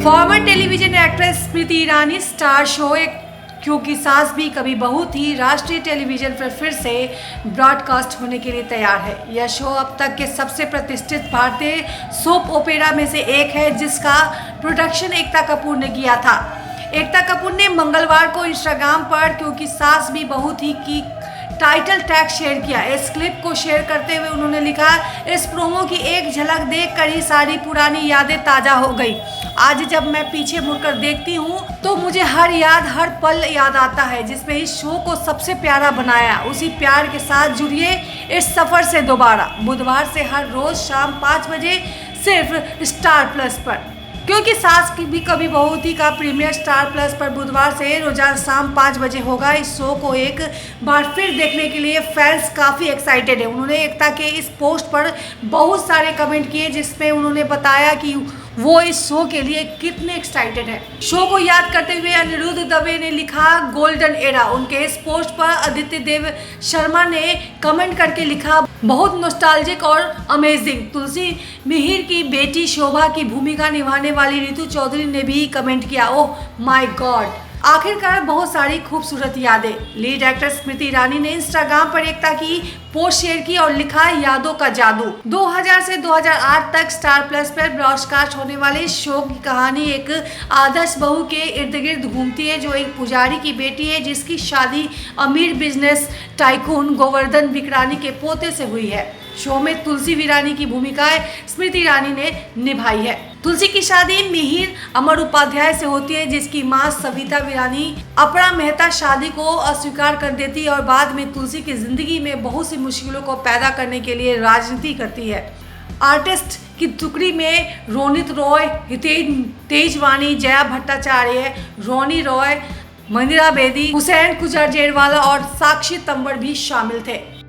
Farmer television actress Smriti Irani star show एक क्योंकि सास भी कभी बहू थी राष्ट्रीय टेलीविजन पर फिर से ब्रॉडकास्ट होने के लिए तैयार है। यह शो अब तक के सबसे प्रतिष्ठित भारतीय सोप ओपेरा में से एक है, जिसका प्रोडक्शन एकता कपूर ने किया था। एकता कपूर ने मंगलवार को इंस्टाग्राम पर क्योंकि सास भी बहू थी की टाइटल टैग शेयर किया। इस क्लिप को शेयर करते हुए उन्होंने लिखा, इस प्रोमो की एक झलक देखकर ही सारी पुरानी यादें ताज़ा हो गई। आज जब मैं पीछे मुड़कर देखती हूँ तो मुझे हर पल याद आता है जिसमें इस शो को सबसे प्यारा बनाया। उसी प्यार के साथ जुड़िए इस सफ़र से दोबारा। बुधवार से हर रोज़ शाम 5 बजे सिर्फ स्टार प्लस पर। क्योंकि सास की भी कभी बहू थी का प्रीमियर स्टार प्लस पर बुधवार से रोजाना शाम 5 बजे होगा। इस शो को एक बार फिर देखने के लिए फैंस काफ़ी एक्साइटेड है। उन्होंने एकता के इस पोस्ट पर बहुत सारे कमेंट किए, जिसमें उन्होंने बताया कि वो इस शो के लिए कितने एक्साइटेड है। शो को याद करते हुए अनिरुद्ध दवे ने लिखा, गोल्डन एरा। उनके इस पोस्ट पर आदित्य देव शर्मा ने कमेंट करके लिखा, बहुत नॉस्टैल्जिक और अमेजिंग। तुलसी मिहिर की बेटी शोभा की भूमिका निभाने वाली रितु चौधरी ने भी कमेंट किया, ओह माय गॉड, आखिरकार बहुत सारी खूबसूरत यादें। लीड एक्ट्रेस स्मृति ईरानी ने इंस्टाग्राम पर एकता की पोस्ट शेयर की और लिखा, यादों का जादू। 2000 से 2008 तक स्टार प्लस पर ब्रॉडकास्ट होने वाले इस शो की कहानी एक आदर्श बहू के इर्द गिर्द घूमती है, जो एक पुजारी की बेटी है जिसकी शादी अमीर बिजनेस टाइकून गोवर्धन विकरानी के पोते से हुई है। शो में तुलसी वीरानी की भूमिका स्मृति ईरानी ने निभाई है। तुलसी की शादी मिहिर अमर उपाध्याय से होती है, जिसकी मां सविता वीरानी अपरा मेहता शादी को अस्वीकार कर देती है और बाद में तुलसी की जिंदगी में बहुत सी मुश्किलों को पैदा करने के लिए राजनीति करती है। आर्टिस्ट की टुकड़ी में रोनित रॉय, हितेश तेजवानी, जया भट्टाचार्य, रोनी रॉय, मंदिरा बेदी, हुसैन कुजर जेरवाला और साक्षी तंवर भी शामिल थे।